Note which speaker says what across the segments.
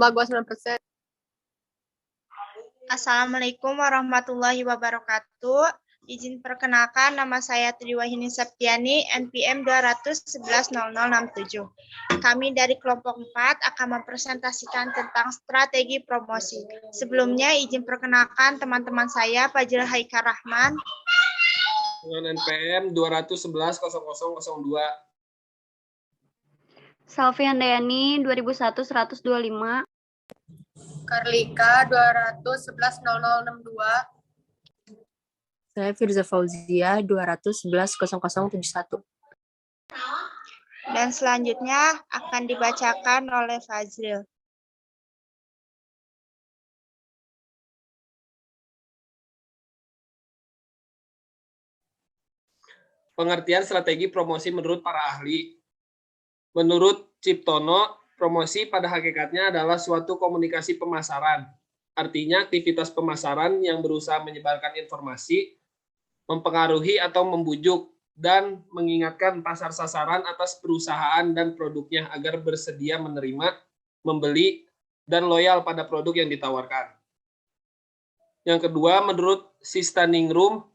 Speaker 1: Gua 9%.
Speaker 2: Assalamualaikum warahmatullahi wabarakatuh. Izin perkenalkan, nama saya Triwahini Septiani, NPM 2110067. Kami dari kelompok 4 akan mempresentasikan tentang strategi promosi. Sebelumnya, izin perkenalkan teman-teman saya, Fajrul Haikal Rahman.
Speaker 3: Dengan NPM 2110002.
Speaker 4: Salvi Handayani 2001-125.
Speaker 1: Karlika 2110062.
Speaker 5: Saya Firza Fauzia 211-0071.
Speaker 2: Dan selanjutnya akan dibacakan oleh Fazril.
Speaker 3: Pengertian strategi promosi menurut para ahli. Menurut Ciptono, promosi pada hakikatnya adalah suatu komunikasi pemasaran. Artinya aktivitas pemasaran yang berusaha menyebarkan informasi, mempengaruhi atau membujuk, dan mengingatkan pasar sasaran atas perusahaan dan produknya agar bersedia menerima, membeli, dan loyal pada produk yang ditawarkan. Yang kedua, menurut Standing Room,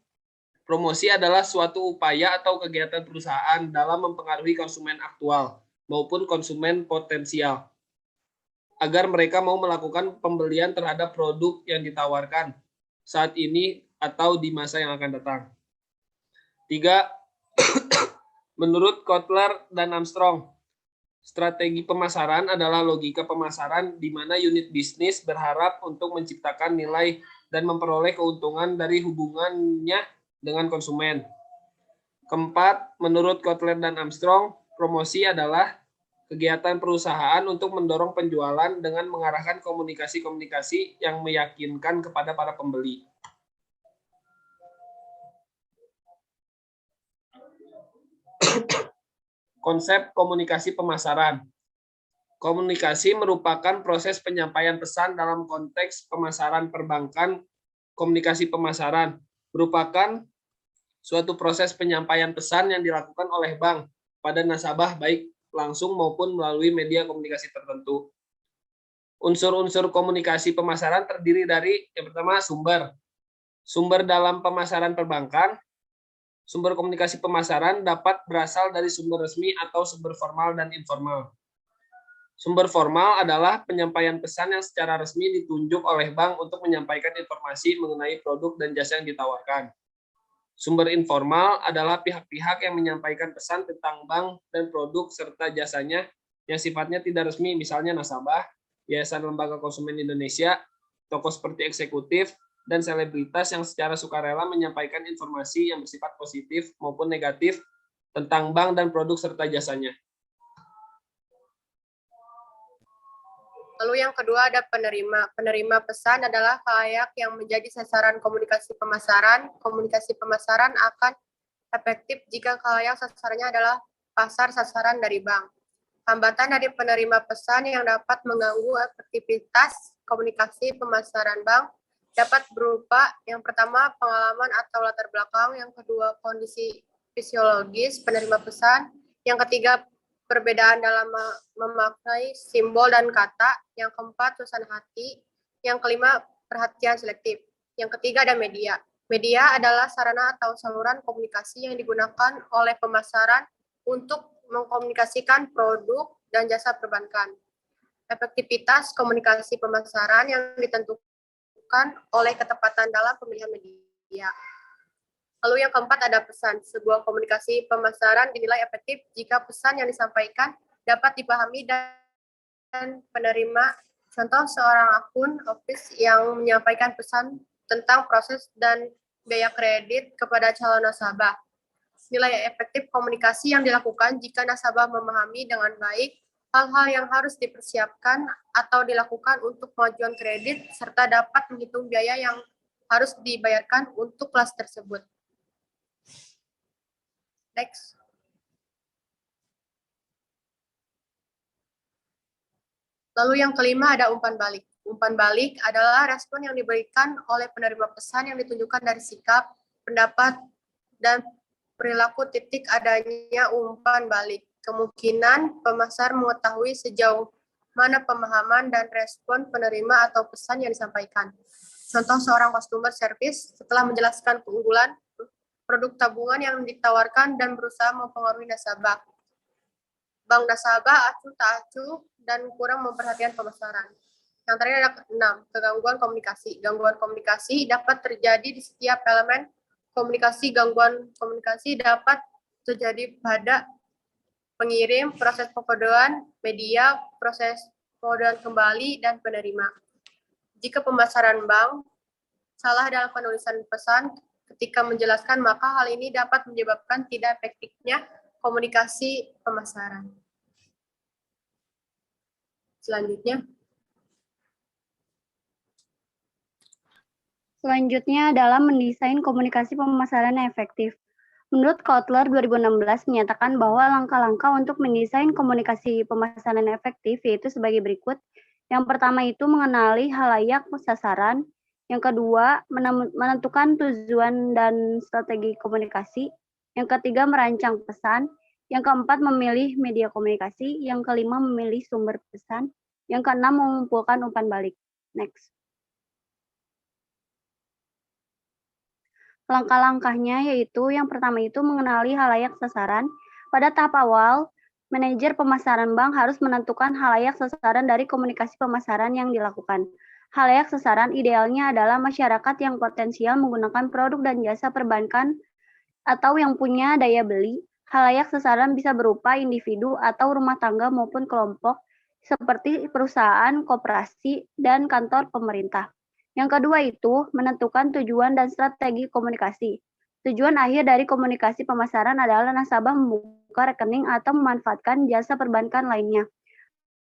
Speaker 3: promosi adalah suatu upaya atau kegiatan perusahaan dalam mempengaruhi konsumen aktual maupun konsumen potensial agar mereka mau melakukan pembelian terhadap produk yang ditawarkan saat ini atau di masa yang akan datang. 3. Menurut Kotler dan Armstrong, strategi pemasaran adalah logika pemasaran di mana unit bisnis berharap untuk menciptakan nilai dan memperoleh keuntungan dari hubungannya dengan konsumen. Keempat, menurut Kotler dan Armstrong, promosi adalah kegiatan perusahaan untuk mendorong penjualan dengan mengarahkan komunikasi-komunikasi yang meyakinkan kepada para pembeli. Konsep komunikasi pemasaran. Komunikasi merupakan proses penyampaian pesan dalam konteks pemasaran perbankan. Komunikasi pemasaran merupakan suatu proses penyampaian pesan yang dilakukan oleh bank pada nasabah baik langsung maupun melalui media komunikasi tertentu. Unsur-unsur komunikasi pemasaran terdiri dari yang pertama sumber. Sumber dalam pemasaran perbankan. Sumber komunikasi pemasaran dapat berasal dari sumber resmi atau sumber formal dan informal. Sumber formal adalah penyampaian pesan yang secara resmi ditunjuk oleh bank untuk menyampaikan informasi mengenai produk dan jasa yang ditawarkan. Sumber informal adalah pihak-pihak yang menyampaikan pesan tentang bank dan produk serta jasanya yang sifatnya tidak resmi, misalnya nasabah, Yayasan Lembaga Konsumen Indonesia, toko seperti eksekutif, dan selebritas yang secara sukarela menyampaikan informasi yang bersifat positif maupun negatif tentang bank dan produk serta jasanya.
Speaker 1: Lalu yang kedua ada penerima. Penerima pesan adalah khalayak yang menjadi sasaran komunikasi pemasaran. Komunikasi pemasaran akan efektif jika khalayak sasarannya adalah pasar sasaran dari bank. Hambatan dari penerima pesan yang dapat mengganggu efektivitas komunikasi pemasaran bank dapat berupa yang pertama pengalaman atau latar belakang, yang kedua kondisi fisiologis penerima pesan, yang ketiga perbedaan dalam memaknai simbol dan kata, yang keempat suasana hati, yang kelima perhatian selektif, yang ketiga ada media. Media adalah sarana atau saluran komunikasi yang digunakan oleh pemasaran untuk mengkomunikasikan produk dan jasa perbankan. Efektivitas komunikasi pemasaran yang ditentukan oleh ketepatan dalam pemilihan media. Lalu yang keempat ada pesan. Sebuah komunikasi pemasaran dinilai efektif jika pesan yang disampaikan dapat dipahami dan penerima. Contoh seorang akun office yang menyampaikan pesan tentang proses dan biaya kredit kepada calon nasabah. Nilai efektif komunikasi yang dilakukan jika nasabah memahami dengan baik hal-hal yang harus dipersiapkan atau dilakukan untuk pengajuan kredit, serta dapat menghitung biaya yang harus dibayarkan untuk kelas tersebut. Next. Lalu yang kelima ada umpan balik. Umpan balik adalah respon yang diberikan oleh penerima pesan yang ditunjukkan dari sikap, pendapat, dan perilaku titik adanya umpan balik. Kemungkinan pemasar mengetahui sejauh mana pemahaman dan respon penerima atau pesan yang disampaikan. Contoh seorang customer service setelah menjelaskan keunggulan produk tabungan yang ditawarkan dan berusaha mempengaruhi nasabah. Bank nasabah acuh tak acuh dan kurang memperhatikan pemasaran. Yang terakhir ada 6, kegangguan komunikasi. Gangguan komunikasi dapat terjadi di setiap elemen komunikasi. Gangguan komunikasi dapat terjadi pada pengirim, proses pengkodean, media, proses pengkodean kembali, dan penerima. Jika pemasaran bank salah dalam penulisan pesan ketika menjelaskan, maka hal ini dapat menyebabkan tidak efektifnya komunikasi pemasaran.
Speaker 4: Selanjutnya adalah mendesain komunikasi pemasaran yang efektif. Menurut Kotler 2016 menyatakan bahwa langkah-langkah untuk mendesain komunikasi pemasaran yang efektif yaitu sebagai berikut. Yang pertama itu mengenali halayak sasaran. Yang kedua, menentukan tujuan dan strategi komunikasi. Yang ketiga, merancang pesan. Yang keempat, memilih media komunikasi. Yang kelima, memilih sumber pesan. Yang keenam, mengumpulkan umpan balik. Next. Langkah-langkahnya yaitu yang pertama itu mengenali halayak sasaran. Pada tahap awal, manajer pemasaran bank harus menentukan halayak sasaran dari komunikasi pemasaran yang dilakukan. Halayak sasaran idealnya adalah masyarakat yang potensial menggunakan produk dan jasa perbankan atau yang punya daya beli. Halayak sasaran bisa berupa individu atau rumah tangga maupun kelompok seperti perusahaan, koperasi, dan kantor pemerintah. Yang kedua itu menentukan tujuan dan strategi komunikasi. Tujuan akhir dari komunikasi pemasaran adalah nasabah membuka rekening atau memanfaatkan jasa perbankan lainnya,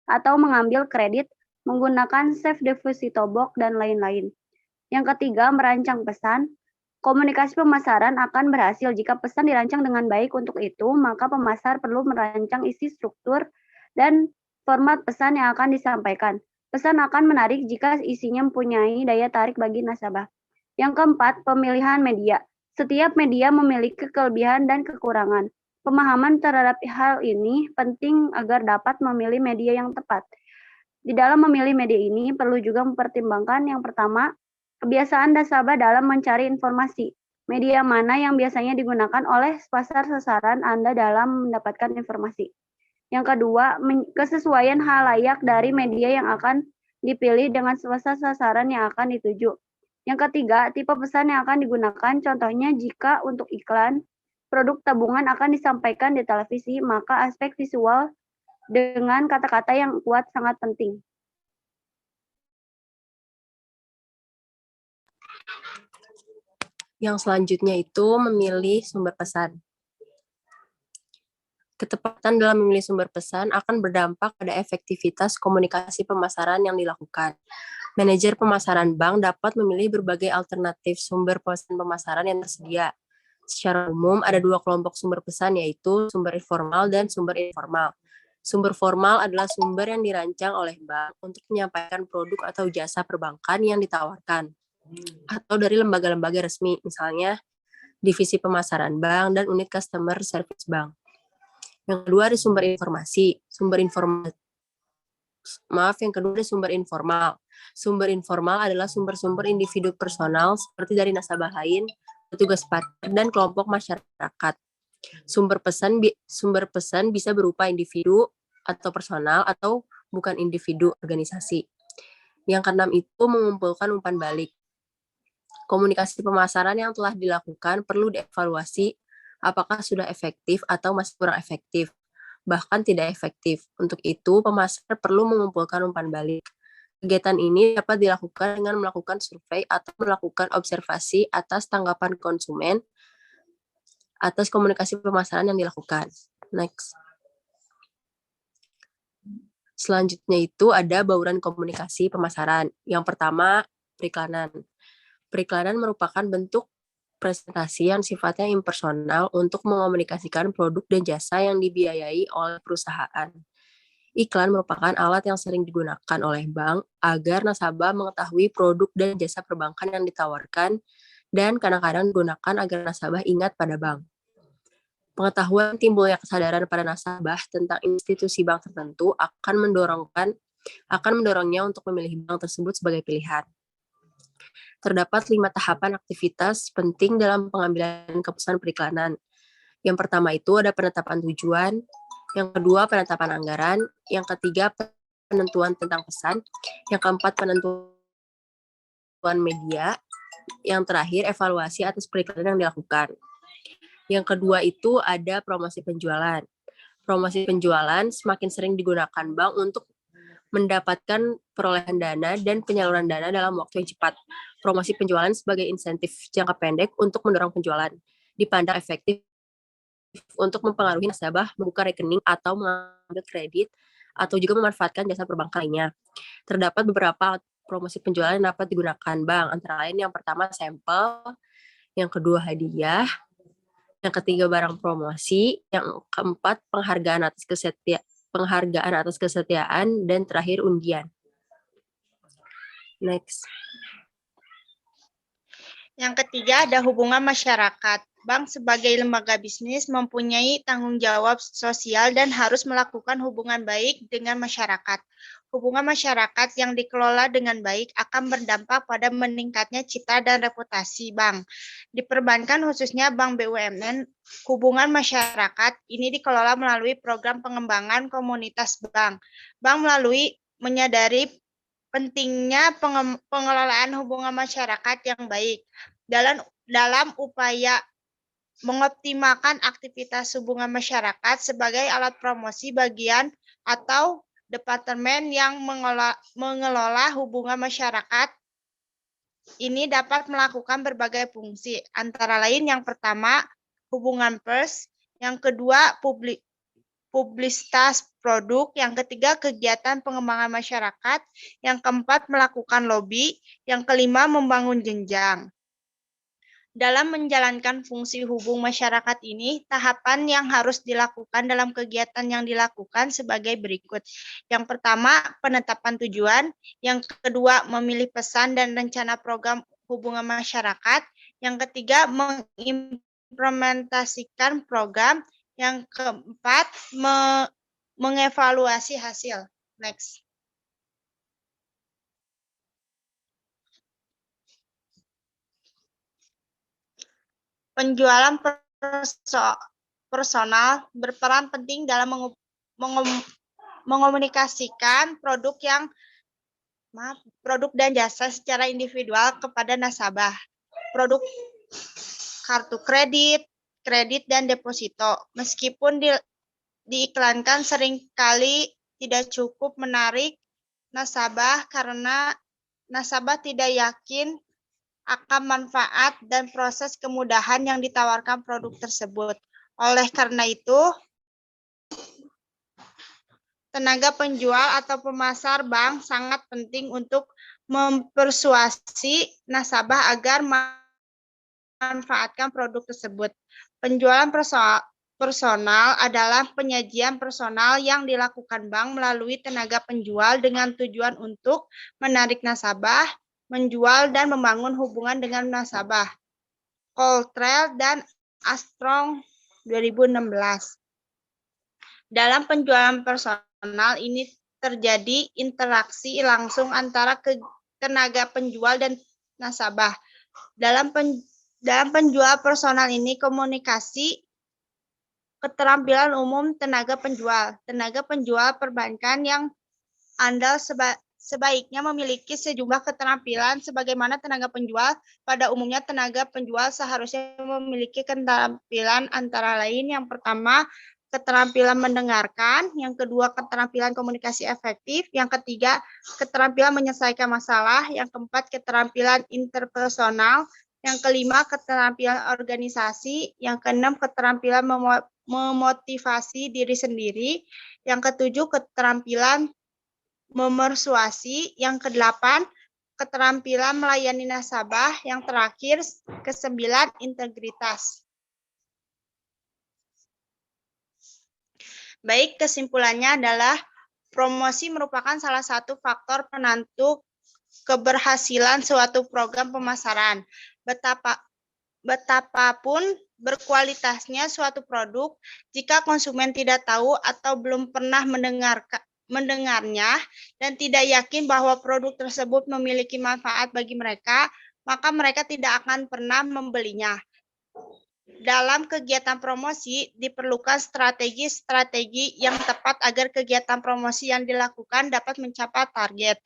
Speaker 4: atau mengambil kredit menggunakan safe deposito box dan lain-lain. Yang ketiga, merancang pesan. Komunikasi pemasaran akan berhasil jika pesan dirancang dengan baik. Untuk itu, maka pemasar perlu merancang isi struktur dan format pesan yang akan disampaikan. Pesan akan menarik jika isinya mempunyai daya tarik bagi nasabah. Yang keempat, pemilihan media. Setiap media memiliki kelebihan dan kekurangan. Pemahaman terhadap hal ini penting agar dapat memilih media yang tepat. Di dalam memilih media ini perlu juga mempertimbangkan yang pertama, kebiasaan nasabah dalam mencari informasi. Media mana yang biasanya digunakan oleh pasar sasaran Anda dalam mendapatkan informasi. Yang kedua, kesesuaian halayak dari media yang akan dipilih dengan pasar sasaran yang akan dituju. Yang ketiga, tipe pesan yang akan digunakan. Contohnya, jika untuk iklan, produk tabungan akan disampaikan di televisi, maka aspek visual dengan kata-kata yang kuat sangat penting.
Speaker 5: Yang selanjutnya itu memilih sumber pesan. Ketepatan dalam memilih sumber pesan akan berdampak pada efektivitas komunikasi pemasaran yang dilakukan. Manajer pemasaran bank dapat memilih berbagai alternatif sumber pesan pemasaran yang tersedia. Secara umum, ada dua kelompok sumber pesan, yaitu sumber informal dan sumber informal. Sumber formal adalah sumber yang dirancang oleh bank untuk menyampaikan produk atau jasa perbankan yang ditawarkan, atau dari lembaga-lembaga resmi, misalnya divisi pemasaran bank dan unit customer service bank. Yang kedua ada sumber informasi. Yang kedua ada sumber informal. Sumber informal adalah sumber-sumber individu personal seperti dari nasabah lain, petugas parkir, dan kelompok masyarakat. Sumber pesan bisa berupa individu atau personal atau bukan individu organisasi. Yang keenam itu mengumpulkan umpan balik. Komunikasi pemasaran yang telah dilakukan perlu dievaluasi apakah sudah efektif atau masih kurang efektif, bahkan tidak efektif. Untuk itu, pemasar perlu mengumpulkan umpan balik. Kegiatan ini dapat dilakukan dengan melakukan survei atau melakukan observasi atas tanggapan konsumen atas komunikasi pemasaran yang dilakukan. Next. Selanjutnya itu ada bauran komunikasi pemasaran. Yang pertama, periklanan. Periklanan merupakan bentuk presentasi yang sifatnya impersonal untuk mengomunikasikan produk dan jasa yang dibiayai oleh perusahaan. Iklan merupakan alat yang sering digunakan oleh bank agar nasabah mengetahui produk dan jasa perbankan yang ditawarkan dan kadang-kadang digunakan agar nasabah ingat pada bank. Pengetahuan timbulnya kesadaran pada nasabah tentang institusi bank tertentu akan mendorongkan akan mendorongnya untuk memilih bank tersebut sebagai pilihan. Terdapat 5 tahapan aktivitas penting dalam pengambilan keputusan periklanan. Yang pertama itu ada penetapan tujuan, yang kedua penetapan anggaran, yang ketiga penentuan tentang pesan, yang keempat penentuan media, yang terakhir evaluasi atas periklanan yang dilakukan. Yang kedua itu ada promosi penjualan. Promosi penjualan semakin sering digunakan bank untuk mendapatkan perolehan dana dan penyaluran dana dalam waktu yang cepat. Promosi penjualan sebagai insentif jangka pendek untuk mendorong penjualan dipandang efektif untuk mempengaruhi nasabah membuka rekening atau mengambil kredit atau juga memanfaatkan jasa perbankan lainnya. Terdapat beberapa promosi penjualan yang dapat digunakan bank, antara lain yang pertama sampel, yang kedua hadiah, yang ketiga barang promosi, yang keempat penghargaan atas kesetiaan, dan terakhir undian. Next.
Speaker 2: Yang ketiga ada hubungan masyarakat. Bank sebagai lembaga bisnis mempunyai tanggung jawab sosial dan harus melakukan hubungan baik dengan masyarakat. Hubungan masyarakat yang dikelola dengan baik akan berdampak pada meningkatnya citra dan reputasi bank. Di perbankan khususnya bank BUMN, hubungan masyarakat ini dikelola melalui program pengembangan komunitas bank. Bank menyadari pentingnya pengelolaan hubungan masyarakat yang baik dalam upaya mengoptimalkan aktivitas hubungan masyarakat sebagai alat promosi bagian atau departemen yang mengelola hubungan masyarakat ini dapat melakukan berbagai fungsi, antara lain yang pertama hubungan pers, yang kedua publisitas produk, yang ketiga kegiatan pengembangan masyarakat, yang keempat melakukan lobby, yang kelima membangun jenjang. Dalam menjalankan fungsi hubung masyarakat ini, tahapan yang harus dilakukan dalam kegiatan yang dilakukan sebagai berikut. Yang pertama, penetapan tujuan. Yang kedua, memilih pesan dan rencana program hubungan masyarakat. Yang ketiga, mengimplementasikan program. Yang keempat, mengevaluasi hasil. Next. Penjualan personal berperan penting dalam mengomunikasikan produk dan jasa secara individual kepada nasabah. Produk kartu kredit dan deposito. Meskipun diiklankan seringkali tidak cukup menarik nasabah karena nasabah tidak yakin akan manfaat dan proses kemudahan yang ditawarkan produk tersebut. Oleh karena itu, tenaga penjual atau pemasar bank sangat penting untuk mempersuasi nasabah agar memanfaatkan produk tersebut. Penjualan personal adalah penyajian personal yang dilakukan bank melalui tenaga penjual dengan tujuan untuk menarik nasabah, menjual dan membangun hubungan dengan nasabah. Coltrell dan Armstrong 2016. Dalam penjualan personal ini terjadi interaksi langsung antara tenaga penjual dan nasabah. Dalam penjual personal ini komunikasi keterampilan umum tenaga penjual. Tenaga penjual perbankan yang andal sebaiknya memiliki sejumlah keterampilan sebagaimana tenaga penjual. Pada umumnya tenaga penjual seharusnya memiliki keterampilan antara lain yang pertama keterampilan mendengarkan, yang kedua keterampilan komunikasi efektif, yang ketiga keterampilan menyelesaikan masalah, yang keempat keterampilan interpersonal, yang kelima keterampilan organisasi, yang keenam keterampilan memotivasi diri sendiri, yang ketujuh keterampilan memersuasi, yang kedelapan keterampilan melayani nasabah, yang terakhir kesembilan integritas. Baik, kesimpulannya adalah promosi merupakan salah satu faktor penentu keberhasilan suatu program pemasaran. Betapapun berkualitasnya suatu produk, jika konsumen tidak tahu atau belum pernah mendengarnya dan tidak yakin bahwa produk tersebut memiliki manfaat bagi mereka, maka mereka tidak akan pernah membelinya. Dalam kegiatan promosi, diperlukan strategi-strategi yang tepat agar kegiatan promosi yang dilakukan dapat mencapai target.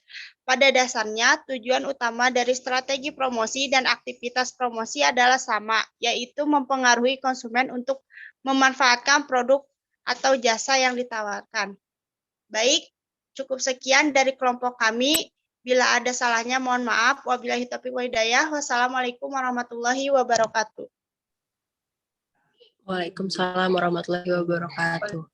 Speaker 2: Pada dasarnya, tujuan utama dari strategi promosi dan aktivitas promosi adalah sama, yaitu mempengaruhi konsumen untuk memanfaatkan produk atau jasa yang ditawarkan. Baik, cukup sekian dari kelompok kami. Bila ada salahnya, mohon maaf. Wabillahi taufiq wal hidayah. Wassalamualaikum warahmatullahi wabarakatuh.
Speaker 5: Waalaikumsalam warahmatullahi wabarakatuh.